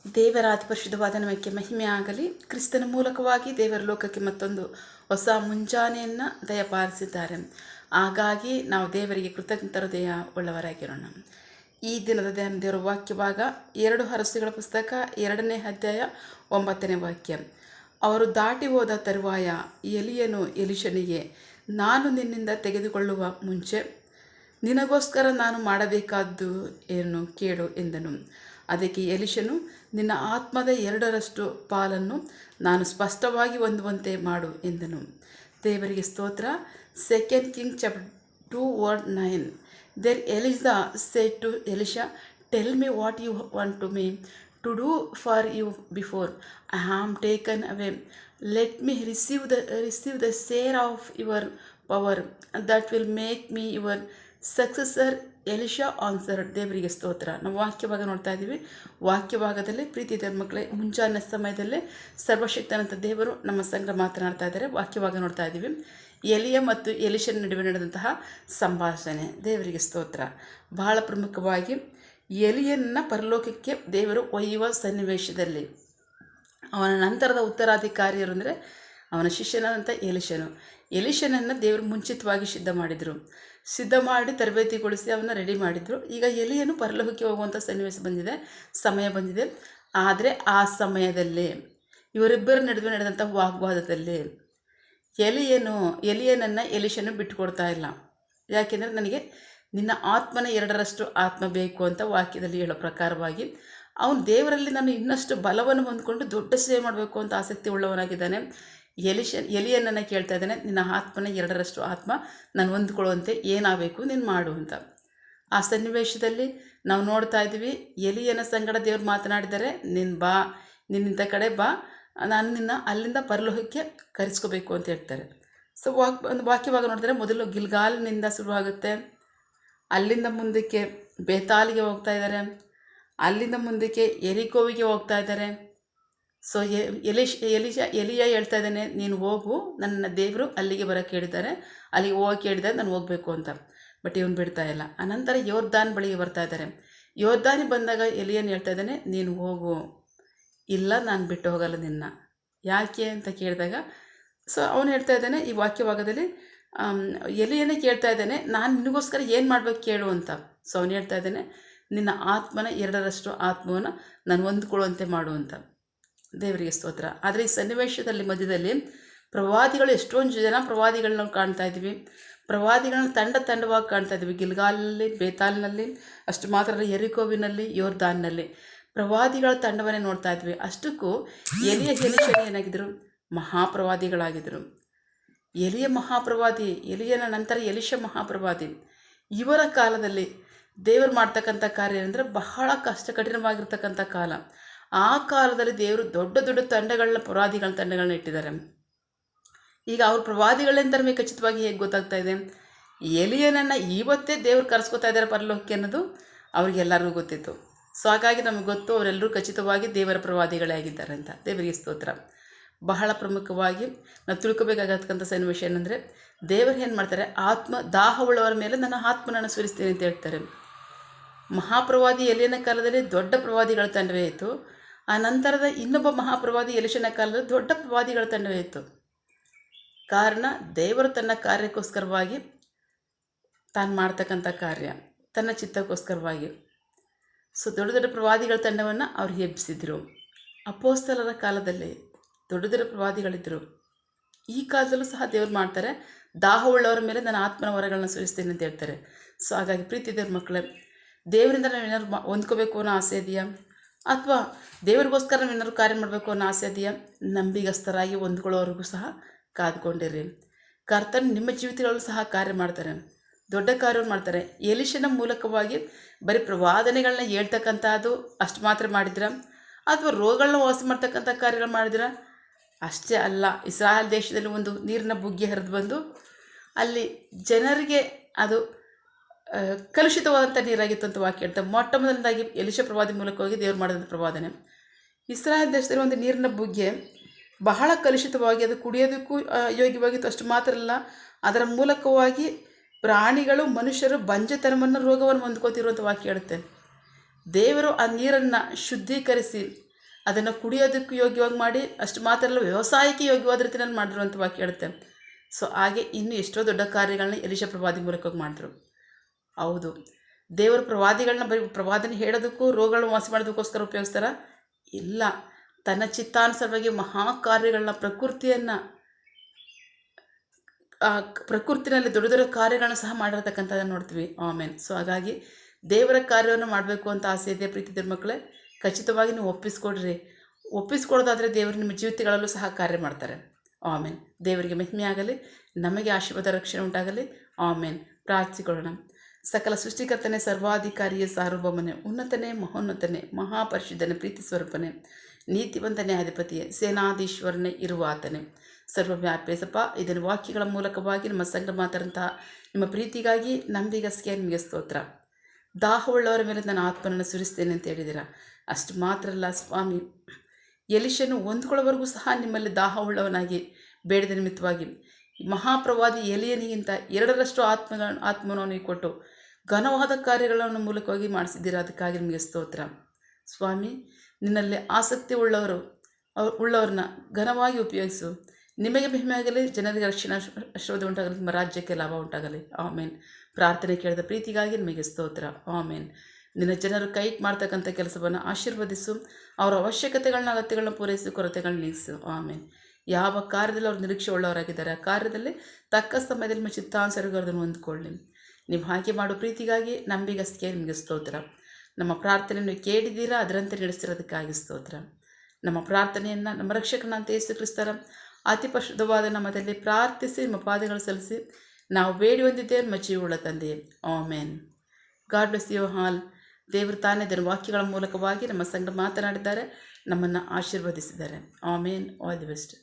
ದೇವರ ಅತಿ ಪರಿಶುದ್ಧವಾದ ನಾಮಕ್ಕೆ ಮಹಿಮೆ ಆಗಲಿ. ಕ್ರಿಸ್ತನ ಮೂಲಕವಾಗಿ ದೇವರ ಲೋಕಕ್ಕೆ ಮತ್ತೊಂದು ಹೊಸ ಮುಂಜಾನೆಯನ್ನು ದಯಪಾಲಿಸಿದ್ದಾರೆ. ಹಾಗಾಗಿ ನಾವು ದೇವರಿಗೆ ಕೃತಜ್ಞ ಹೃದಯ ಉಳ್ಳವರಾಗಿರೋಣ. ಈ ದಿನದ ದೇವರ ವಾಕ್ಯ ಭಾಗ 2 ಅರಸುಗಳ ಪುಸ್ತಕ 2ನೇ ಅಧ್ಯಾಯ 9ನೇ ವಾಕ್ಯ. ಅವರು ದಾಟಿ ಹೋದ ತರುವಾಯ ಎಲಿಯನು ಎಲಿಷನಿಗೆ, ನಾನು ನಿನ್ನಿಂದ ತೆಗೆದುಕೊಳ್ಳುವ ಮುಂಚೆ ನಿನಗೋಸ್ಕರ ನಾನು ಮಾಡಬೇಕಾದ್ದು ಏನು ಕೇಳು ಎಂದನು. ಅದಕ್ಕೆ ಎಲಿಷನು, ನಿನ್ನ ಆತ್ಮದ 2ರಷ್ಟು ಪಾಲನ್ನು ನಾನು ಸ್ಪಷ್ಟವಾಗಿ ಹೊಂದುವಂತೆ ಮಾಡು ಎಂದನು. ದೇವರಿಗೆ ಸ್ತೋತ್ರ. 2 Kings chapter 2:9. There Elijah said to Elisha, tell me what you want to me to do for you before I am taken away. Let me receive the share of your power that will make me your successor. ಎಲಿಷಾ answered. ದೇವರಿಗೆ ಸ್ತೋತ್ರ. ನಾವು ವಾಕ್ಯಭಾಗ ನೋಡ್ತಾ ಇದ್ದೀವಿ. ವಾಕ್ಯಭಾಗದಲ್ಲಿ ಪ್ರೀತಿ ಮಕ್ಕಳೇ, ಮುಂಜಾನೆ ಸಮಯದಲ್ಲೇ ಸರ್ವಶಕ್ತನಂತ ದೇವರು ನಮ್ಮ ಸಂಘ ಮಾತನಾಡ್ತಾ ಇದ್ದಾರೆ. ವಾಕ್ಯಭಾಗ ನೋಡ್ತಾ ಇದ್ದೀವಿ. ಎಲಿಯ ಮತ್ತು ಎಲಿಷನ ನಡುವೆ ನಡೆದಂತಹ ಸಂಭಾಷಣೆ. ದೇವರಿಗೆ ಸ್ತೋತ್ರ. ಬಹಳ ಪ್ರಮುಖವಾಗಿ ಎಲಿಯನ್ನ ಪರಲೋಕಕ್ಕೆ ದೇವರು ಒಯ್ಯುವ ಸನ್ನಿವೇಶದಲ್ಲಿ ಅವನ ನಂತರದ ಉತ್ತರಾಧಿಕಾರಿಯರು ಅಂದರೆ ಅವನ ಶಿಷ್ಯನಾದಂಥ ಎಲಿಷನನ್ನು ದೇವರು ಮುಂಚಿತವಾಗಿ ಸಿದ್ಧ ಮಾಡಿ ತರಬೇತಿಗೊಳಿಸಿ ಅವನ್ನ ರೆಡಿ ಮಾಡಿದರು. ಈಗ ಎಲಿಯನು ಪರಲೋಕಕ್ಕೆ ಹೋಗುವಂಥ ಸಮಯ ಬಂದಿದೆ. ಆದರೆ ಆ ಸಮಯದಲ್ಲಿ ಇವರಿಬ್ಬರ ನಡುವೆ ನಡೆದಂಥ ವಾಗ್ವಾದದಲ್ಲಿ ಎಲಿಯನನ್ನು ಎಲಿಷನು ಬಿಟ್ಟುಕೊಡ್ತಾ ಇಲ್ಲ. ಯಾಕೆಂದರೆ ನನಗೆ ನಿನ್ನ ಆತ್ಮನ 2ರಷ್ಟು ಆತ್ಮ ಬೇಕು ಅಂತ ವಾಕ್ಯದಲ್ಲಿ ಹೇಳೋ ಪ್ರಕಾರವಾಗಿ ಅವನು ದೇವರಲ್ಲಿ ನಾನು ಇನ್ನಷ್ಟು ಬಲವನ್ನು ಹೊಂದ್ಕೊಂಡು ದೊಡ್ಡ ಸೇವೆ ಮಾಡಬೇಕು ಅಂತ ಆಸಕ್ತಿ ಉಳ್ಳವನಾಗಿದ್ದಾನೆ. ಎಲಿಯನನ್ನು ಕೇಳ್ತಾ ಇದ್ದಾನೆ, ನಿನ್ನ ಆತ್ಮನ 2ರಷ್ಟು ಆತ್ಮ ನಾನು ಹೊಂದ್ಕೊಳ್ಳುವಂತೆ ಏನಾಗಬೇಕು ನೀನು ಮಾಡು ಅಂತ. ಆ ಸನ್ನಿವೇಶದಲ್ಲಿ ನಾವು ನೋಡ್ತಾ ಇದ್ದೀವಿ, ಎಲಿಯನ ಸಂಗಡ ದೇವ್ರು ಮಾತನಾಡಿದ್ದಾರೆ, ನೀನು ಬಾ, ನಿನ್ನಿಂಥ ಕಡೆ ಬಾ, ನಾನು ನಿನ್ನ ಅಲ್ಲಿಂದ ಪರಲೋಕಕ್ಕೆ ಕರೆಸ್ಕೋಬೇಕು ಅಂತ ಹೇಳ್ತಾರೆ. ಸೊ ಒಂದು ವಾಕ್ಯವಾಗ ನೋಡಿದ್ರೆ ಮೊದಲು ಗಿಲ್ಗಾಲ್ನಿಂದ ಶುರುವಾಗುತ್ತೆ. ಅಲ್ಲಿಂದ ಮುಂದಕ್ಕೆ ಬೇತಾಲಿಗೆ ಹೋಗ್ತಾ ಇದ್ದಾರೆ. ಅಲ್ಲಿಂದ ಮುಂದಕ್ಕೆ ಎರಿಕೋವಿಗೆ ಹೋಗ್ತಾ ಇದ್ದಾರೆ. ಸೊ ಎಲಿಯ ಹೇಳ್ತಾ ಇದ್ದಾನೆ, ನೀನು ಹೋಗು, ನನ್ನ ದೇವರು ಅಲ್ಲಿಗೆ ಬರೋಕ್ಕೆ ಹೇಳಿದ್ದಾರೆ, ಅಲ್ಲಿಗೆ ಹೋಗೋಕ್ಕೆ ಹೇಳಿದ್ದಾರೆ, ನಾನು ಹೋಗಬೇಕು ಅಂತ. ಬಟ್ ಇವನು ಬಿಡ್ತಾ ಇಲ್ಲ. ಅನಂತರ ಯೋರ್ದಾನ್ ಬಳಿಗೆ ಬರ್ತಾ ಇದ್ದಾರೆ. ಯೋರ್ದಾನಿಗೆ ಬಂದಾಗ ಎಲಿಯನ್ ಹೇಳ್ತಾ ಇದ್ದಾನೆ, ನೀನು ಹೋಗು, ಇಲ್ಲ ನಾನು ಬಿಟ್ಟು ಹೋಗಲ್ಲ ನಿನ್ನ. ಯಾಕೆ ಅಂತ ಕೇಳಿದಾಗ ಸೊ ಅವನು ಹೇಳ್ತಾ ಇದ್ದಾನೆ, ಈ ವಾಕ್ಯಭಾಗದಲ್ಲಿ ಎಲಿಯನ್ನೇ ಕೇಳ್ತಾ ಇದ್ದಾನೆ, ನಾನು ನಿನಗೋಸ್ಕರ ಏನು ಮಾಡಬೇಕು ಕೇಳು ಅಂತ. ಸೊ ಅವನು ಹೇಳ್ತಾ ಇದ್ದಾನೆ, ನಿನ್ನ ಆತ್ಮನ 2ರಷ್ಟು ಆತ್ಮವನ್ನು ನಾನು ಹೊಂದ್ಕೊಳ್ಳುವಂತೆ ಮಾಡು ಅಂತ. ದೇವರಿಗೆ ಸ್ತೋತ್ರ. ಆದರೆ ಈ ಸನ್ನಿವೇಶದಲ್ಲಿ ಮಧ್ಯದಲ್ಲಿ ಪ್ರವಾದಿಗಳು ಎಷ್ಟೊಂದು ಜನ ಪ್ರವಾದಿಗಳನ್ನ ಕಾಣ್ತಾ ಇದ್ದೀವಿ. ಪ್ರವಾದಿಗಳನ್ನ ತಂಡವಾಗಿ ಕಾಣ್ತಾ ಇದ್ದೀವಿ. ಗಿಲ್ಗಾಲಲ್ಲಿ, ಬೇತಾಲ್ನಲ್ಲಿ, ಅಷ್ಟು ಮಾತ್ರ ಎರಿಕೋವಿನಲ್ಲಿ, ಯೋರ್ದಾನ್ನಲ್ಲಿ ಪ್ರವಾದಿಗಳ ತಂಡವನ್ನೇ ನೋಡ್ತಾ ಇದ್ವಿ. ಅಷ್ಟಕ್ಕೂ ಎಲಿಷನ ಏನಾಗಿದ್ದರು? ಮಹಾಪ್ರವಾದಿಗಳಾಗಿದ್ದರು. ಎಲಿಯ ಮಹಾಪ್ರವಾದಿ, ಎಲಿಯನ ನಂತರ ಎಲಿಷ ಮಹಾಪ್ರವಾದಿ. ಇವರ ಕಾಲದಲ್ಲಿ ದೇವರು ಮಾಡ್ತಕ್ಕಂಥ ಕಾರ್ಯ ಅಂದರೆ ಬಹಳ ಕಠಿಣವಾಗಿರ್ತಕ್ಕಂಥ ಕಾಲ. ಆ ಕಾಲದಲ್ಲಿ ದೇವರು ದೊಡ್ಡ ಪ್ರವಾದಿಗಳ ತಂಡಗಳನ್ನ ಇಟ್ಟಿದ್ದಾರೆ. ಈಗ ಅವ್ರ ಪ್ರವಾದಿಗಳೆಂದ ನಮಗೆ ಖಚಿತವಾಗಿ ಹೇಗೆ ಗೊತ್ತಾಗ್ತಾ ಇದೆ? ಎಲಿಯನನ್ನು ಇವತ್ತೇ ದೇವರು ಕರೆಸ್ಕೊತಾ ಇದ್ದಾರೆ ಪರಲೋಕಕ್ಕೆ ಅನ್ನೋದು ಅವ್ರಿಗೆಲ್ಲರಿಗೂ ಗೊತ್ತಿತ್ತು. ಸೊ ಹಾಗಾಗಿ ನಮಗೆ ಗೊತ್ತು, ಅವರೆಲ್ಲರೂ ಖಚಿತವಾಗಿ ದೇವರ ಪ್ರವಾದಿಗಳೇ ಆಗಿದ್ದಾರೆ ಅಂತ. ದೇವರಿಗೆ ಸ್ತೋತ್ರ. ಬಹಳ ಪ್ರಮುಖವಾಗಿ ನಾವು ತಿಳ್ಕೊಬೇಕಾಗತಕ್ಕಂಥ ಸನ್ನಿವೇಶ ಏನಂದರೆ, ದೇವರು ಏನು ಮಾಡ್ತಾರೆ, ದಾಹವುಳ್ಳವರ ಮೇಲೆ ನನ್ನ ಆತ್ಮನನ್ನು ಸುರಿಸ್ತೀನಿ ಅಂತ ಹೇಳ್ತಾರೆ. ಮಹಾಪ್ರವಾದಿ ಎಲಿಯನ ಕಾಲದಲ್ಲಿ ದೊಡ್ಡ ಪ್ರವಾದಿಗಳ ತಂಡವೇ ಇತ್ತು. ಆ ನಂತರದ ಇನ್ನೊಬ್ಬ ಮಹಾಪ್ರವಾದಿ ಎಲಿಷನ ಕಾಲದಲ್ಲಿ ದೊಡ್ಡ ಪ್ರವಾದಿಗಳ ತಂಡವೇ ಇತ್ತು. ಕಾರಣ, ದೇವರು ತನ್ನ ಕಾರ್ಯಕ್ಕೋಸ್ಕರವಾಗಿ ತಾನು ಮಾಡ್ತಕ್ಕಂಥ ಕಾರ್ಯ, ತನ್ನ ಚಿತ್ತಕ್ಕೋಸ್ಕರವಾಗಿ ಸೊ ದೊಡ್ಡ ಪ್ರವಾದಿಗಳ ತಂಡವನ್ನು ಅವ್ರು ಎಬ್ಬಿಸಿದ್ರು. ಅಪೊಸ್ತಲರ ಕಾಲದಲ್ಲಿ ದೊಡ್ಡ ಪ್ರವಾದಿಗಳಿದ್ದರು. ಈ ಕಾಲದಲ್ಲೂ ಸಹ ದೇವ್ರು ಮಾಡ್ತಾರೆ, ದಾಹವುಳ್ಳವರ ಮೇಲೆ ನನ್ನ ಆತ್ಮನ ವರಗಳನ್ನ ಸುರಿಸ್ತೀನಿ ಅಂತ ಹೇಳ್ತಾರೆ. ಸೊ ಹಾಗಾಗಿ ಪ್ರೀತಿ ದೇವ್ರ ಮಕ್ಕಳೇ, ದೇವರಿಂದ ನಾವು ಏನಾದ್ರು ಹೊಂದ್ಕೋಬೇಕು ಅನ್ನೋ ಆಸೆ ಇದೆಯಾ? ಅಥವಾ ದೇವರಿಗೋಸ್ಕರ ನಾವು ಏನಾದ್ರು ಕಾರ್ಯ ಮಾಡಬೇಕು ಅನ್ನೋ ಆಸೆ ಇದೆಯಾ? ನಂಬಿಗಸ್ತರಾಗಿ ಹೊಂದ್ಕೊಳ್ಳೋವರೆಗೂ ಸಹ ಕಾದ್ಕೊಂಡಿರಿ. ಕರ್ತನು ನಿಮ್ಮ ಜೀವಿತಗಳಲ್ಲೂ ಸಹ ಕಾರ್ಯ ಮಾಡ್ತಾರೆ, ದೊಡ್ಡ ಕಾರ್ಯವನ್ನು ಮಾಡ್ತಾರೆ. ಎಲಿಷನ ಮೂಲಕವಾಗಿ ಬರೀ ಪ್ರವಾದನೆಗಳನ್ನ ಹೇಳ್ತಕ್ಕಂಥದ್ದು ಅಷ್ಟು ಮಾತ್ರ ಮಾಡಿದ್ರ? ಅಥವಾ ರೋಗಗಳನ್ನ ವಾಸಿ ಮಾಡ್ತಕ್ಕಂಥ ಕಾರ್ಯಗಳು ಮಾಡಿದ್ರ? ಅಷ್ಟೇ ಅಲ್ಲ. ಇಸ್ರಾಯೇಲ್ ದೇಶದಲ್ಲಿ ಒಂದು ನೀರಿನ ಬುಗ್ಗೆ ಹರಿದು ಬಂದು ಅಲ್ಲಿ ಜನರಿಗೆ ಅದು ಕಲುಷಿತವಾದಂಥ ನೀರಾಗಿತ್ತು ಅಂತ ವಾಕ್ಯ ಹೇಳ್ತಾರೆ. ಮೊಟ್ಟ ಮೊದಲನೇದಾಗಿ ಎಲಿಷ ಪ್ರವಾದಿ ಮೂಲಕವಾಗಿ ದೇವರು ಮಾಡಿದಂಥ ಪ್ರವಾದನೆ. ಇಸ್ರಾಯೇಲ್ ದೇಶದಲ್ಲಿ ಒಂದು ನೀರಿನ ಬುಗ್ಗೆ ಬಹಳ ಕಲುಷಿತವಾಗಿ ಅದು ಕುಡಿಯೋದಕ್ಕೂ ಯೋಗ್ಯವಾಗಿತ್ತು. ಅಷ್ಟು ಮಾತ್ರ ಅಲ್ಲ, ಅದರ ಮೂಲಕವಾಗಿ ಪ್ರಾಣಿಗಳು, ಮನುಷ್ಯರು ಬಂಜೆತನವನ್ನು, ರೋಗವನ್ನು ಹೊಂದ್ಕೋತಿರುವಂಥ ವಾಕ್ಯ ಹೇಳುತ್ತೆ. ದೇವರು ಆ ನೀರನ್ನು ಶುದ್ಧೀಕರಿಸಿ ಅದನ್ನು ಕುಡಿಯೋದಕ್ಕೂ ಯೋಗ್ಯವಾಗಿ ಮಾಡಿ, ಅಷ್ಟು ಮಾತ್ರ ಅಲ್ಲ, ವ್ಯವಸಾಯಕ್ಕೆ ಯೋಗ್ಯವಾದ ರೀತಿಯಲ್ಲಿ ಮಾಡಿರುವಂಥ ವಾಕ್ಯ ಹೇಳುತ್ತೆ. ಸೊ ಹಾಗೆ ಇನ್ನೂ ಎಷ್ಟೋ ದೊಡ್ಡ ಕಾರ್ಯಗಳನ್ನ ಎಲೀಷ ಪ್ರವಾದಿ ಮೂಲಕವಾಗಿ ಮಾಡಿದ್ರು. ಹೌದು, ದೇವರ ಪ್ರವಾದಿಗಳನ್ನ ಬರೀ ಪ್ರವಾದನೆ ಹೇಳೋದಕ್ಕೂ ರೋಗಗಳನ್ನ ವಾಸಿ ಮಾಡೋದಕ್ಕೋಸ್ಕರ ಉಪಯೋಗಿಸ್ತಾರ? ಇಲ್ಲ, ತನ್ನ ಚಿತ್ತಾನುಸಾರವಾಗಿ ಮಹಾ ಕಾರ್ಯಗಳನ್ನ, ಪ್ರಕೃತಿನಲ್ಲಿ ದೊಡ್ಡ ದೊಡ್ಡ ಕಾರ್ಯಗಳನ್ನ ಸಹ ಮಾಡಿರ್ತಕ್ಕಂಥದ್ದನ್ನು ನೋಡ್ತೀವಿ. ಆಮೇನ್. ಸೊ ಹಾಗಾಗಿ ದೇವರ ಕಾರ್ಯವನ್ನು ಮಾಡಬೇಕು ಅಂತ ಆಸೆ ಇದೆ ಪ್ರೀತಿ ದೇವ್ರ ಮಕ್ಕಳೇ, ಖಚಿತವಾಗಿ ನೀವು ಒಪ್ಪಿಸ್ಕೊಡ್ರಿ. ಒಪ್ಪಿಸ್ಕೊಡೋದಾದರೆ ದೇವರು ನಿಮ್ಮ ಜೀವಿತಗಳಲ್ಲೂ ಸಹ ಕಾರ್ಯ ಮಾಡ್ತಾರೆ. ಆಮೇನ್. ದೇವರಿಗೆ ಮಹಿಮೆ ಆಗಲಿ, ನಮಗೆ ಆಶೀರ್ವಾದ ರಕ್ಷಣೆ ಉಂಟಾಗಲಿ. ಆಮೇನ್. ಪ್ರಾರ್ಥಿಕೊಳ್ಳೋಣ. ಸಕಲ ಸೃಷ್ಟಿಕರ್ತನೆ, ಸರ್ವಾಧಿಕಾರಿಯೇ, ಸಾರ್ವಭೌಮನೆ, ಉನ್ನತನೇ, ಮಹೋನ್ನತನೇ, ಮಹಾಪರಿಶುದ್ಧನೇ, ಪ್ರೀತಿ ಸ್ವರೂಪನೇ, ನೀತಿವಂತನೇ, ಅಧಿಪತಿಯೇ, ಸೇನಾಧೀಶ್ವರನೇ ಇರುವ ಆತನೇ, ಸರ್ವವ್ಯಾಪೇಸಪ್ಪ. ಇದನ್ನು ವಾಕ್ಯಗಳ ಮೂಲಕವಾಗಿ ನಮ್ಮ ಸಂಘ ಮಾತಾದಂತಹ ನಿಮ್ಮ ಪ್ರೀತಿಗಾಗಿ ನಂಬಿಗಸ್ಗೆ ನಿಮಗೆ ಸ್ತೋತ್ರ. ದಾಹವುಳ್ಳವರ ಮೇಲೆ ನನ್ನ ಆತ್ಮನನ್ನು ಸುರಿಸ್ತೇನೆ ಅಂತ ಹೇಳಿದ್ದೀರ. ಅಷ್ಟು ಮಾತ್ರ ಅಲ್ಲ ಸ್ವಾಮಿ, ಎಲೀಷನು ಹೊಂದ್ಕೊಳ್ಳೋವರೆಗೂ ಸಹ ನಿಮ್ಮಲ್ಲಿ ದಾಹವುಳ್ಳವನಾಗಿ ಬೇಡದ ನಿಮಿತ್ತವಾಗಿ ಮಹಾಪ್ರವಾದಿ ಎಲಿಯನಿಗಿಂತ 2ರಷ್ಟು ಆತ್ಮನವನಿಗೆ ಕೊಟ್ಟು ಘನವಾದ ಕಾರ್ಯಗಳನ್ನು ಮೂಲಕವಾಗಿ ಮಾಡಿಸಿದ್ದೀರ. ಅದಕ್ಕಾಗಿ ನಿಮಗೆ ಸ್ತೋತ್ರ ಸ್ವಾಮಿ. ನಿನ್ನಲ್ಲಿ ಆಸಕ್ತಿ ಉಳ್ಳವ್ರನ್ನ ಘನವಾಗಿ ಉಪಯೋಗಿಸು. ನಿಮಗೆ ಮಹಿಮೆ ಆಗಲಿ, ಜನರಿಗೆ ರಕ್ಷಣಾ ಆಶೀರ್ವಾದ ಉಂಟಾಗಲಿ, ನಿಮ್ಮ ರಾಜ್ಯಕ್ಕೆ ಲಾಭ ಉಂಟಾಗಲಿ. ಆಮೇನ್. ಪ್ರಾರ್ಥನೆ ಕೇಳಿದ ಪ್ರೀತಿಗಾಗಿ ನಿಮಗೆ ಸ್ತೋತ್ರ. ಆಮೇನ್. ನಿನ್ನ ಜನರು ಕೈ ಮಾಡ್ತಕ್ಕಂಥ ಕೆಲಸವನ್ನು ಆಶೀರ್ವದಿಸು. ಅವರ ಅವಶ್ಯಕತೆಗಳನ್ನ, ಅಗತ್ಯಗಳನ್ನ ಪೂರೈಸಿ, ಕೊರತೆಗಳನ್ನ ನೀಗಿಸು. ಆಮೇನ್. ಯಾವ ಕಾರ್ಯದಲ್ಲಿ ಅವರು ನಿರೀಕ್ಷೆ ಉಳ್ಳವರಾಗಿದ್ದಾರೆ, ಆ ಕಾರ್ಯದಲ್ಲಿ ತಕ್ಕ ಸಮಯದಲ್ಲಿ ನಿಮ್ಮ ಚಿತ್ತಾನುಸಾರಗಳನ್ನು ಹೊಂದ್ಕೊಳ್ಳಿ. ನೀವು ಹಾಗೆ ಮಾಡೋ ಪ್ರೀತಿಗಾಗಿ ನಂಬಿಗಸ್ತಿಗೆ ನಿಮಗೆ ಸ್ತೋತ್ರ. ನಮ್ಮ ಪ್ರಾರ್ಥನೆಯನ್ನು ಕೇಳಿದ್ದೀರಾ, ಅದರಂತೆ ನಡೆಸಿರೋದಕ್ಕಾಗಿ ಸ್ತೋತ್ರ. ನಮ್ಮ ಪ್ರಾರ್ಥನೆಯನ್ನು ನಮ್ಮ ರಕ್ಷಕನಂತ ಯೇಸು ಕ್ರಿಸ್ತರ ಅತಿ ಪರಿಶುದ್ಧವಾದ ನಾಮದಲ್ಲಿ ಪ್ರಾರ್ಥಿಸಿ ನಿಮ್ಮ ಪಾದಗಳು ಸಲ್ಲಿಸಿ ನಾವು ಬೇಡಿ ಹೊಂದಿದ್ದೇವೆ ನಮ್ಮ ಜೀವವುಳ್ಳ ತಂದೆಯೇ. Amen. God bless you all. ದೇವರು ತಾನೇ ಇದರ ವಾಕ್ಯಗಳ ಮೂಲಕವಾಗಿ ನಮ್ಮ ಸಂಗಡ ಮಾತನಾಡಿದ್ದಾರೆ, ನಮ್ಮನ್ನು ಆಶೀರ್ವದಿಸಿದ್ದಾರೆ. ಆಮೇನ್. All the best.